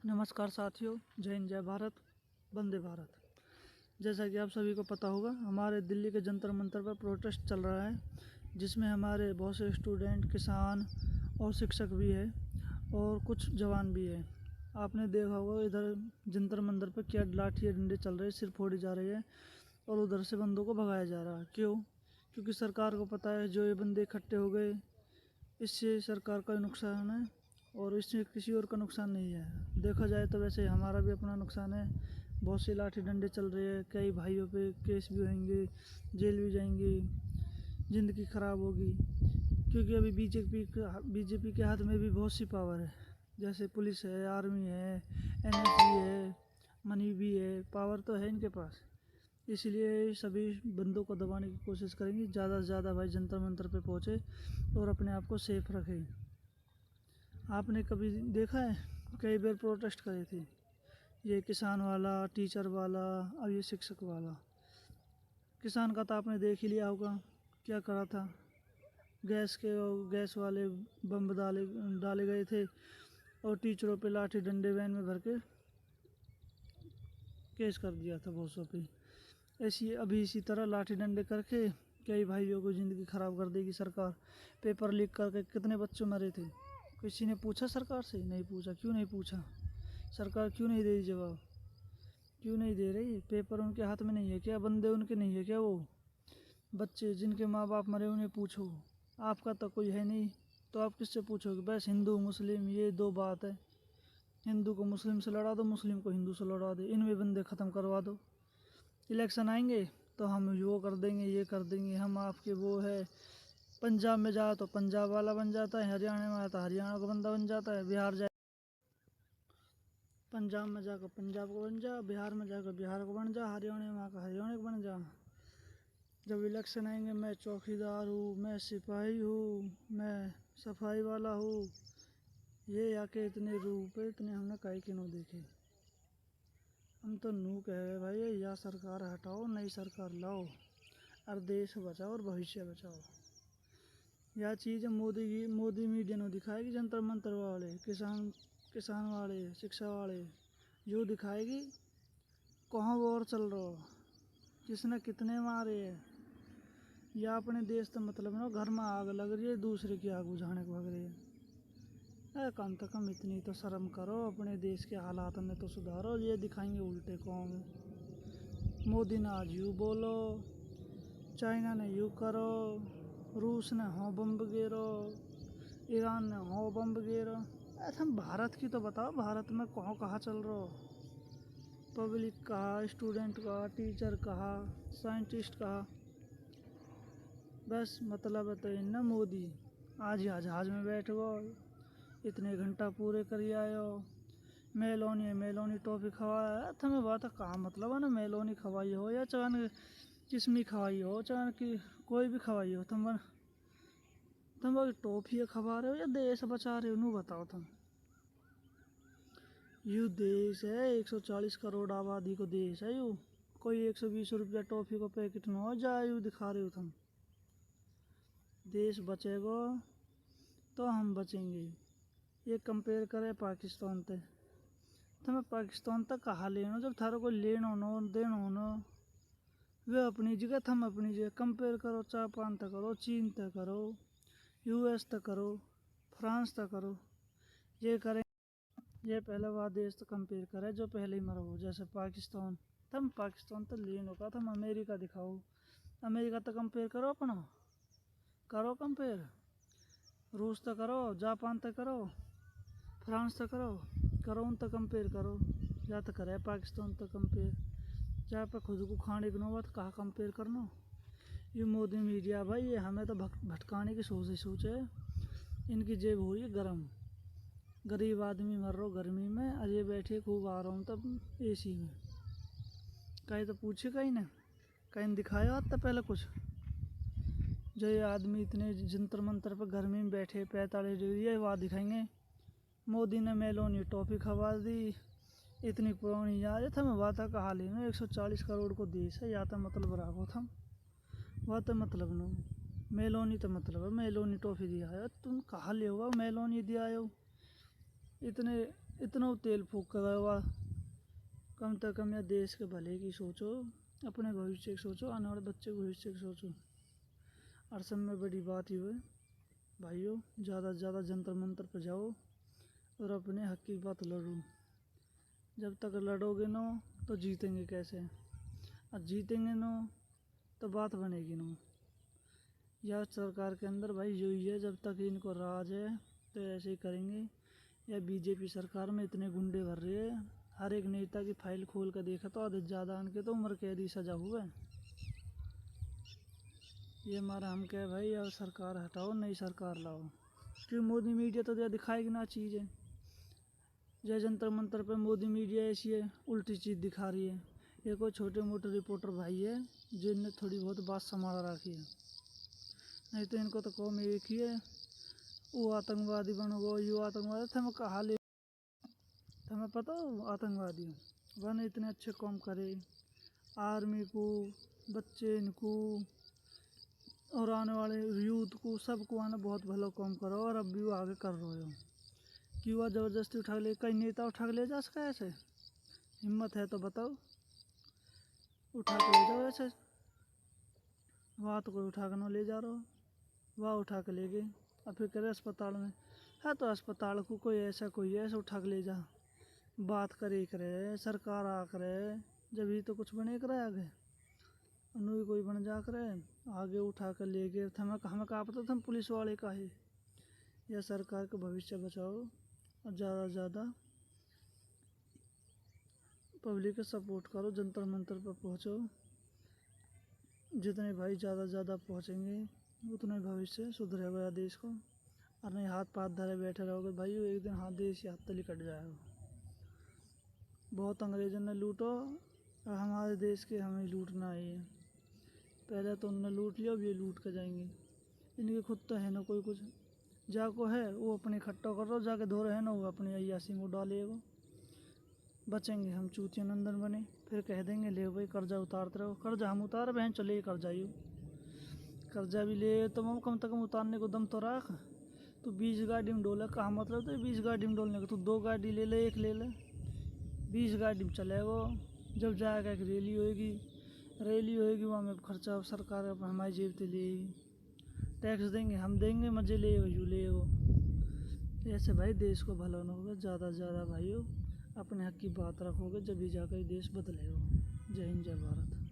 नमस्कार साथियों, जय हिंद, जय भारत, वंदे भारत। जैसा कि आप सभी को पता होगा, हमारे दिल्ली के जंतर मंतर पर प्रोटेस्ट चल रहा है, जिसमें हमारे बहुत से स्टूडेंट, किसान और शिक्षक भी है और कुछ जवान भी है। आपने देखा होगा इधर जंतर मंतर पर क्या लाठी डंडे चल रहे, सिर फोड़ी जा रही है और उधर से बंदों को भगाया जा रहा है। क्यों? क्योंकि सरकार को पता है जो ये बंदे इकट्ठे हो गए, इससे सरकार का नुकसान है और इससे किसी और का नुकसान नहीं है। देखा जाए तो वैसे हमारा भी अपना नुकसान है। बहुत सी लाठी डंडे चल रहे हैं, कई भाइयों पे केस भी होंगे, जेल भी जाएंगे, ज़िंदगी ख़राब होगी। क्योंकि अभी बीजेपी के हाथ में भी बहुत सी पावर है, जैसे पुलिस है, आर्मी है, एनएसजी है, मनी भी है, पावर तो है इनके पास। इसलिए सभी बंदों को दबाने की कोशिश करेंगे। ज़्यादा से ज़्यादा भाई जंतर मंतर पे पहुँचे और अपने आप को सेफ रखें। आपने कभी देखा है, कई बार प्रोटेस्ट करे थे, ये किसान वाला, टीचर वाला और ये शिक्षक वाला। किसान का तो आपने देख ही लिया होगा क्या करा था। गैस वाले बम डाले डाले गए थे और टीचरों पे लाठी डंडे वैन में भर के केस कर दिया था बहुत सौ पे। अभी इसी तरह लाठी डंडे करके कई भाइयों को ज़िंदगी ख़राब कर देगी सरकार। पेपर लीक करके कितने बच्चे मरे थे, किसी ने पूछा सरकार से? नहीं पूछा। क्यों नहीं पूछा? सरकार क्यों नहीं दे रही जवाब? क्यों नहीं दे रही? पेपर उनके हाथ में नहीं है क्या? बंदे उनके नहीं है क्या? वो बच्चे जिनके माँ बाप मरे उन्हें पूछो। आपका तो कोई है नहीं तो आप किससे पूछोगे? बस हिंदू मुस्लिम ये दो बात है। हिंदू को मुस्लिम से लड़ा दो, मुस्लिम को हिंदू से लड़ा दो, इनमें बंदे ख़त्म करवा दो। इलेक्शन आएंगे तो हम वो कर देंगे, ये कर देंगे, हम आपके वो है। पंजाब में जाए तो पंजाब वाला बन जाता है, हरियाणा में आया तो हरियाणा का बंदा बन जाता है, बिहार जाए पंजाब में जाकर पंजाब को बन जा, बिहार में जाकर बिहार को बन जा, हरियाणा में आकर हरियाणा को बन जा। जब इलेक्शन आएंगे, मैं चौकीदार हूँ, मैं सिपाही हूँ, मैं सफाई वाला हूँ, ये आके इतने रूप है, इतने हमने काहे के नो देखे। हम तो नू कहे भाई, या सरकार हटाओ, नई सरकार लाओ और देश बचाओ और भविष्य बचाओ। यह चीज़ मोदी मीडिया ने दिखाएगी, जंतर मंतर वाले, किसान वाले, शिक्षा वाले, जो दिखाएगी कहाँ वॉर चल रहा हो, किसने कितने मारे है। या अपने देश तो मतलब ना, घर में आग लग रही है, दूसरे की आग बुझाने को भाग रही है। कम से कम इतनी तो शर्म करो, अपने देश के हालात में तो सुधारो। ये दिखाएंगे उल्टे कौम। मोदी ने आज यूँ बोलो, चाइना ने यूँ करो, रूस ने हाँ बम गिरो, ईरान ने हाँ बम गिरो। ऐसा भारत की तो बताओ, भारत में कहाँ कहाँ चल रहा हो? पब्लिक कहा, स्टूडेंट कहा, टीचर कहा, साइंटिस्ट कहा। बस मतलब है तो इन्ना मोदी आज ही जहाज में बैठ गो, इतने घंटा पूरे करी आयो, मेलोनी टॉफी खवाया। तुम्हें बात कहाँ मतलब है ना, मेलोनी खवाई हो या चाहे किस्मी खवाई हो, चाहे कि कोई भी खवाई हो, तुम टॉफी खवा रहे हो या देश बचा रहे हो? नू बताओ तुम। यू देश है, 140 करोड़ आबादी को देश है यू। कोई 120 रुपया टॉफी को पैकेट न हो जाए, यू दिखा रहे हो तुम। देश बचेगा तो हम बचेंगे। ये कंपेयर करे पाकिस्तान ते, तुम्हें पाकिस्तान तक कहा लेना, जब थारा कोई लेना हो देना हो, वे अपनी जगह, थम अपनी जगह। कंपेयर करो, जापान तक करो, चीन तक करो, यूएस तक करो, फ्रांस तक करो। ये करें, ये पहले वह देश तो कंपेयर करे जो पहले ही मरो हो, जैसे पाकिस्तान। तुम पाकिस्तान तो लेनो का, तुम अमेरिका दिखाओ। अमेरिका तो कंपेयर करो अपना, करो कंपेयर। रूस तो करो, जापान तो करो, फ्रांस तो करो, करो उन तो कंपेयर करो। या तो करे पाकिस्तान तो कंपेयर, जहाँ पे खुद को खाने को नौबत कहाँ कंपेयर करना। ये मोदी मीडिया भाई, ये हमें तो भटकाने की सोच है। इनकी जेब हुई है गरम। गरीब आदमी मर रहा गर्मी में, अजय बैठे खूब आ रहा हूँ तब एसी में। कहीं तो पूछे, कहीं ना कहीं दिखाया आता पहले कुछ। जो ये आदमी इतने जंतर मंतर पर गर्मी में बैठे 45 डिग्री, ये वहाँ दिखाएंगे मोदी ने मेलोनी टॉफी खवा दी, इतनी पुरानी याद है। था मैं बात कहा लेना, 140 करोड़ को देश है, या तो मतलब राखो था वह तो मतलब नो। मेलोनी तो मतलब है, मेलोनी टॉफी दिया है, तुम कहाँ ले होगा मेलोनी दिया हो? इतने इतना तेल फूक कर हुआ, कम से कम या देश के भले की सोचो, अपने भविष्य की सोचो, आने वाले बच्चे के भविष्य की सोचो। और सब में बड़ी बात ही है भाइयों, ज़्यादा से ज़्यादा जंतर मंतर पर जाओ और अपने हक की बात लड़ो। जब तक लड़ोगे ना तो जीतेंगे कैसे, और जीतेंगे ना तो बात बनेगी ना। या सरकार के अंदर भाई यही है, जब तक इनको राज है तो ऐसे ही करेंगे। या बीजेपी सरकार में इतने गुंडे भर रहे हैं, हर एक नेता की फाइल खोल कर देखा तो आधे ज़्यादा उनके तो उम्र कैदी सजा हुआ है। ये हमारा हम कहे भाई अब सरकार हटाओ, नई सरकार लाओ। क्यों मोदी मीडिया तो जो दिखाएगी ना चीज़ें, जय जंतर मंतर पे मोदी मीडिया ऐसी है उल्टी चीज़ दिखा रही है। ये कोई छोटे मोटे रिपोर्टर भाई है जिनने थोड़ी बहुत बात संभाल रखी है, नहीं तो इनको तो कौम एक ही है, वो आतंकवादी बनोगो, यू आतंकवादी थे। मैं कहा ले तुम्हें पता हो आतंकवादी वन इतने अच्छे काम करे, आर्मी को, बच्चे इनको और आने वाले यूथ को सबको आने बहुत भला काम करो, और अब भी वो आगे कर रहे हो। क्यों हुआ ज़बरदस्ती उठा ले, कई नेता उठा के ले जा सका ऐसे? हिम्मत है तो बताओ, उठा के ले जाओ ऐसे। वहाँ तो कोई उठा के ना ले जा रहा हो, वहाँ उठा के ले गए और फिर करे अस्पताल में है, तो अस्पताल को कोई ऐसा उठा के ले जा, बात करे करे सरकार आ करे, जब ही तो कुछ बने करे आगे भी कोई बन जा करे, आगे उठा कर ले गए। हमें कहा पता था पुलिस वाले का है। या सरकार का भविष्य बचाओ और ज़्यादा से ज़्यादा पब्लिक का सपोर्ट करो, जंतर मंतर पर पहुँचो। जितने भाई ज़्यादा से ज़्यादा पहुँचेंगे उतने भविष्य सुधरेगा देश को। और नहीं हाथ पाथ धरे बैठे रहोगे भाई, एक दिन हाथ देश हाथ तली कट जाएगा। बहुत अंग्रेज़ों ने लूटो और हमारे देश के हमें लूटना है। पहले तो उनने लूट लिया, अब ये लूट कर जाएंगे। इनके खुद तो है ना कोई कुछ, जाको है वो अपने इकट्ठा कर रहा, जाके धो रहे हैं ना वो अपनी अय्यासी में डालेगा। बचेंगे हम चूतिया नंदन बने, फिर कह देंगे ले भाई कर्जा उतारते रहो। कर्जा हम उतार बहन चले कर्जा ही, कर्जा भी ले तो हम कम से कम उतारने को दम तो रख। तो 20 गाड़ी में डोले कहाँ मतलब, तो 20 गाड़ी में डोलने को तो 2 गाड़ी ले ले, एक ले ले, 20 गाड़ी में चलेगा। जब जाएगा एक रैली होएगी वहाँ में खर्चा सरकार हमारी जेब से लेगी, टैक्स देंगे हम देंगे, मजे ले यू ले। ऐसे भाई देश को भला होना होगा। ज़्यादा से ज़्यादा भाइयों अपने हक की बात रखोगे जब भी जाकर देश बदलेगा। जय हिंद जय भारत।